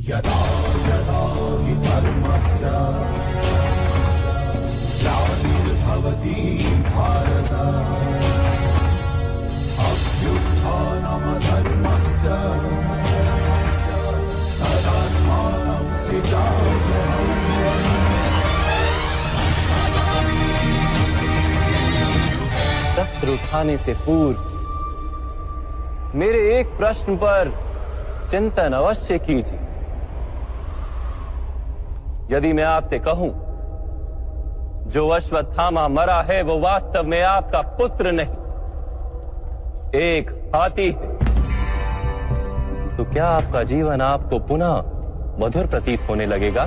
यदा यदा हि धर्मस्य ग्लानिर्भवति भारत अभ्युत्थानमधर्मस्य तदात्मानं सृजाम्यहम्। शस्त्र उठाने से पूर्व मेरे एक प्रश्न पर चिंतन अवश्य कीजिए। यदि मैं आपसे कहूं जो अश्वत्थामा मरा है वो वास्तव में आपका पुत्र नहीं, एक हाथी है, तो क्या आपका जीवन आपको पुनः मधुर प्रतीत होने लगेगा?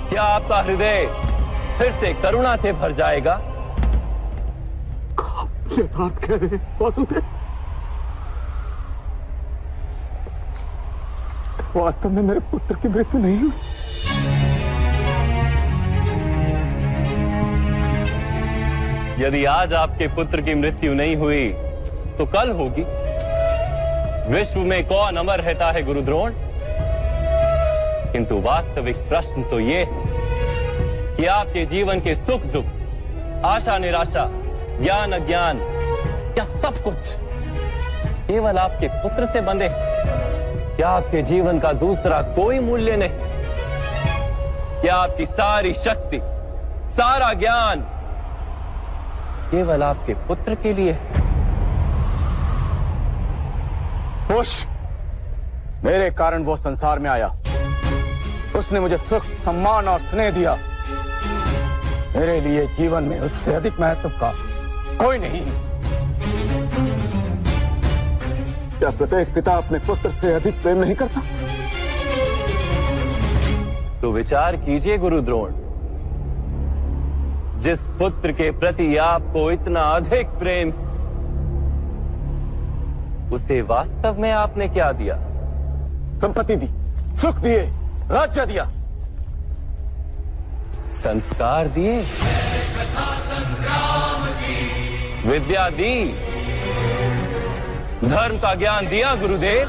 क्या आपका हृदय फिर से करुणा से भर जाएगा? ये बात कह रहे वासुदेव, वास्तव में मेरे पुत्र की मृत्यु नहीं हुई। यदि आज आपके पुत्र की मृत्यु नहीं हुई तो कल होगी। विश्व में कौन अमर रहता है गुरुद्रोण? किंतु वास्तविक प्रश्न तो ये है कि आपके जीवन के सुख दुख, आशा निराशा, ज्ञान अज्ञान, क्या सब कुछ केवल आपके पुत्र से बंधे? क्या आपके जीवन का दूसरा कोई मूल्य नहीं? क्या आपकी सारी शक्ति, सारा ज्ञान केवल आपके पुत्र के लिए? खुश, मेरे कारण वो संसार में आया। उसने मुझे सुख, सम्मान और स्नेह दिया। मेरे लिए जीवन में उससे अधिक महत्व का कोई नहीं। क्या प्रत्येक पिता अपने पुत्र से अधिक प्रेम नहीं करता? तो विचार कीजिए गुरुद्रोण, जिस पुत्र के प्रति आपको इतना अधिक प्रेम, उसे वास्तव में आपने क्या दिया? संपत्ति दी, सुख दिए, राज्य दिया, संस्कार दिए, विद्या दी, धर्म का ज्ञान दिया गुरुदेव।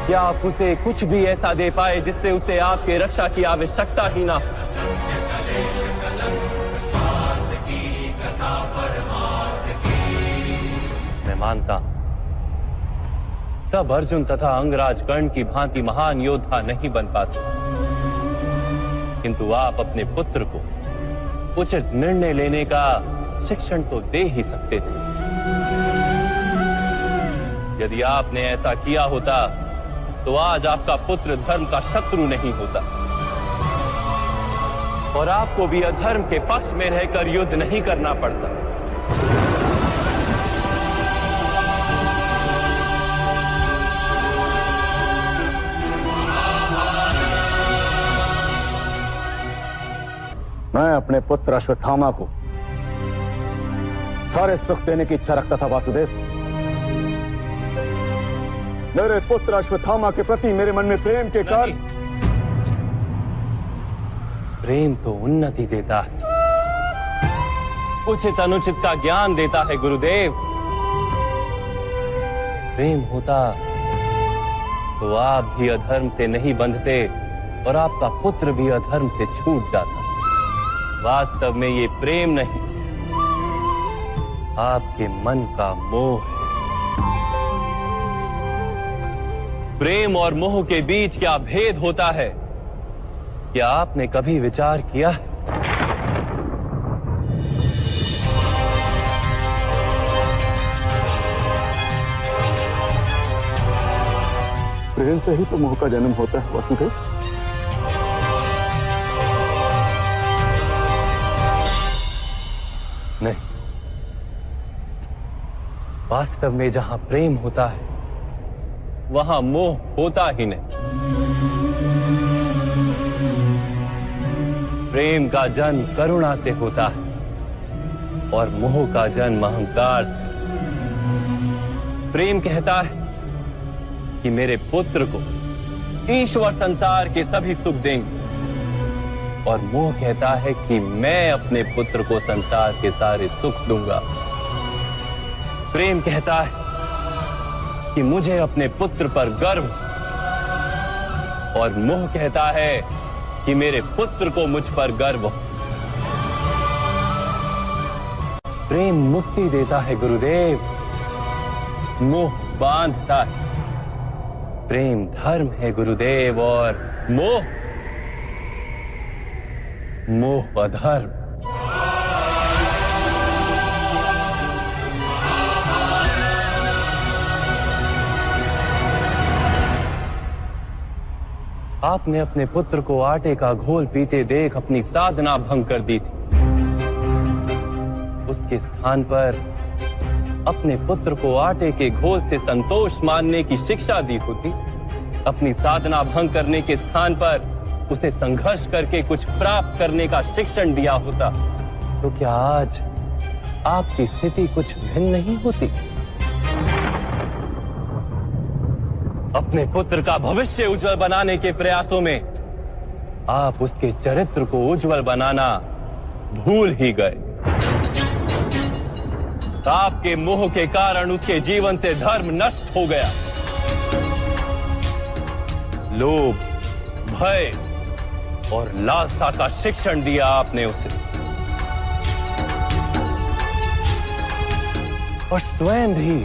क्या आप उसे कुछ भी ऐसा दे पाए जिससे उसे आपके रक्षा की आवश्यकता ही ना हो? मैं मानता हूं सब अर्जुन तथा अंगराज कर्ण की भांति महान योद्धा नहीं बन पाते, किंतु आप अपने पुत्र को उचित निर्णय लेने का शिक्षण तो दे ही सकते थे। यदि आपने ऐसा किया होता तो आज आपका पुत्र धर्म का शत्रु नहीं होता और आपको भी अधर्म के पक्ष में रहकर युद्ध नहीं करना पड़ता। मैं अपने पुत्र अश्वत्थामा को सारे सुख देने की इच्छा रखता था वासुदेव। मेरे पुत्र अश्वत्थामा के प्रति मेरे मन में प्रेम के कारण। प्रेम तो उन्नति देता है, उचित अनुचित का ज्ञान देता है गुरुदेव। प्रेम होता तो आप भी अधर्म से नहीं बंधते और आपका पुत्र भी अधर्म से छूट जाता। वास्तव में ये प्रेम नहीं, आपके मन का मोह है। प्रेम और मोह के बीच क्या भेद होता है, क्या आपने कभी विचार किया है? प्रेम से ही तो मोह का जन्म होता है वसुदेव। नहीं, वास्तव में जहां प्रेम होता है वहां मोह होता ही नहीं। प्रेम का जन्म करुणा से होता है और मोह का जन्म अहंकार से। प्रेम कहता है कि मेरे पुत्र को ईश्वर संसार के सभी सुख देंगे और मोह कहता है कि मैं अपने पुत्र को संसार के सारे सुख दूंगा। प्रेम कहता है कि मुझे अपने पुत्र पर गर्व, और मोह कहता है कि मेरे पुत्र को मुझ पर गर्व। प्रेम मुक्ति देता है गुरुदेव, मोह बांधता है। प्रेम धर्म है गुरुदेव, और मोह अधर्म। आपने अपने पुत्र को आटे का घोल पीते देख अपनी साधना भंग कर दी थी। उसके स्थान पर अपने पुत्र को आटे के घोल से संतोष मानने की शिक्षा दी होती। अपनी साधना भंग करने के स्थान पर उसे संघर्ष करके कुछ प्राप्त करने का शिक्षण दिया होता, तो क्या आज आपकी स्थिति कुछ भिन्न नहीं होती? अपने पुत्र का भविष्य उज्जवल बनाने के प्रयासों में आप उसके चरित्र को उज्जवल बनाना भूल ही गए। आपके मोह के कारण उसके जीवन से धर्म नष्ट हो गया। लोभ, भय और लालसा का शिक्षण दिया आपने उसे, और स्वयं भी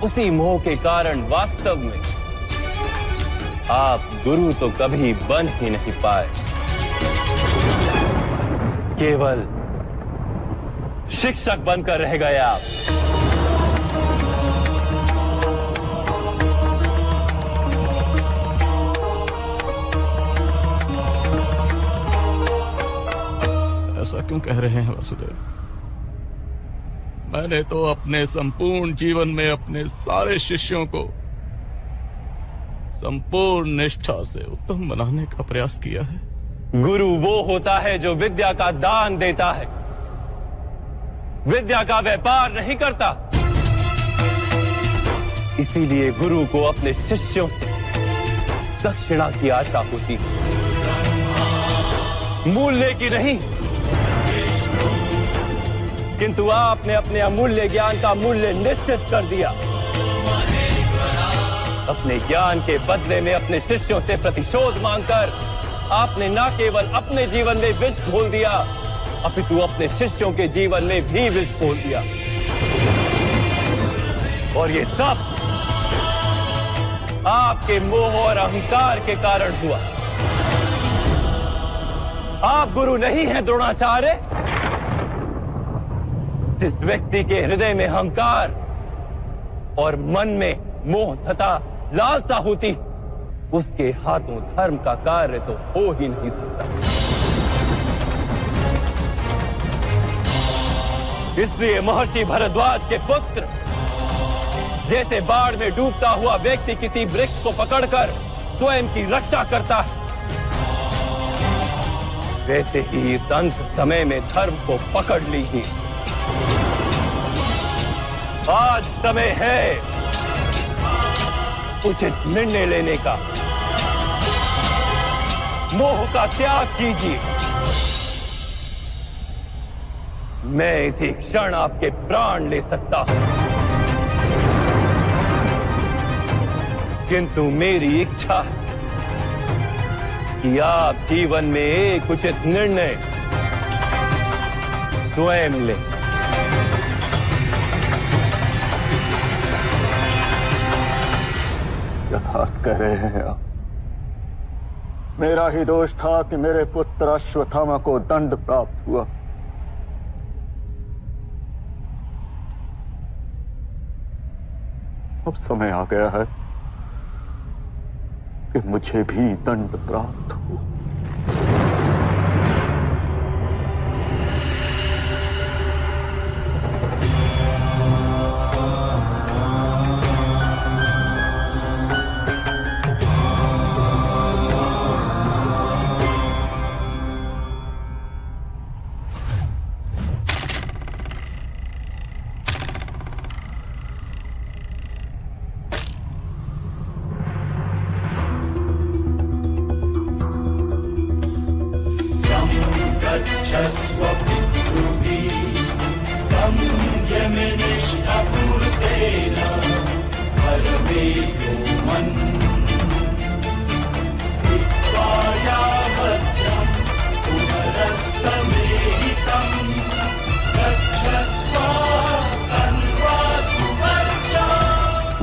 उसी मोह के कारण वास्तव में आप गुरु तो कभी बन ही नहीं पाए, केवल शिक्षक बनकर रह गए आप। ऐसा क्यों कह रहे हैं वासुदेव? मैंने तो अपने संपूर्ण जीवन में अपने सारे शिष्यों को संपूर्ण निष्ठा से उत्तम बनाने का प्रयास किया है। गुरु वो होता है जो विद्या का दान देता है, विद्या का व्यापार नहीं करता। इसीलिए गुरु को अपने शिष्यों से दक्षिणा की आशा होती है, मूल्य की नहीं। किंतु आपने अपने अमूल्य ज्ञान का मूल्य निश्चित कर दिया। अपने ज्ञान के बदले में अपने शिष्यों से प्रतिशोध मांगकर आपने न केवल अपने जीवन में विष घोल दिया, अपितु अपने शिष्यों के जीवन में भी विष घोल दिया। और ये सब आपके मोह और अहंकार के कारण हुआ। आप गुरु नहीं हैं द्रोणाचार्य। जिस व्यक्ति के हृदय में अहंकार और मन में मोह तथा लालसा होती, उसके हाथों धर्म का कार्य तो हो ही नहीं सकता। इसलिए महर्षि भरद्वाज के पुत्र जैसे बाढ़ में डूबता हुआ व्यक्ति किसी वृक्ष को पकड़कर स्वयं की रक्षा करता है, वैसे ही इस अंत समय में धर्म को पकड़ लीजिए। आज समय है उचित निर्णय लेने का। मोह का त्याग कीजिए। मैं इसी क्षण आपके प्राण ले सकता हूं, किंतु मेरी इच्छा है कि आप जीवन में एक उचित निर्णय स्वयं लें। यथार्थ कह रहे हैं आप। मेरा ही दोष था कि मेरे पुत्र अश्वत्थामा को दंड प्राप्त हुआ। अब समय आ गया है कि मुझे भी दंड प्राप्त हो।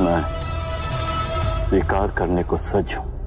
मैं स्वीकार करने को सज्ज हूं।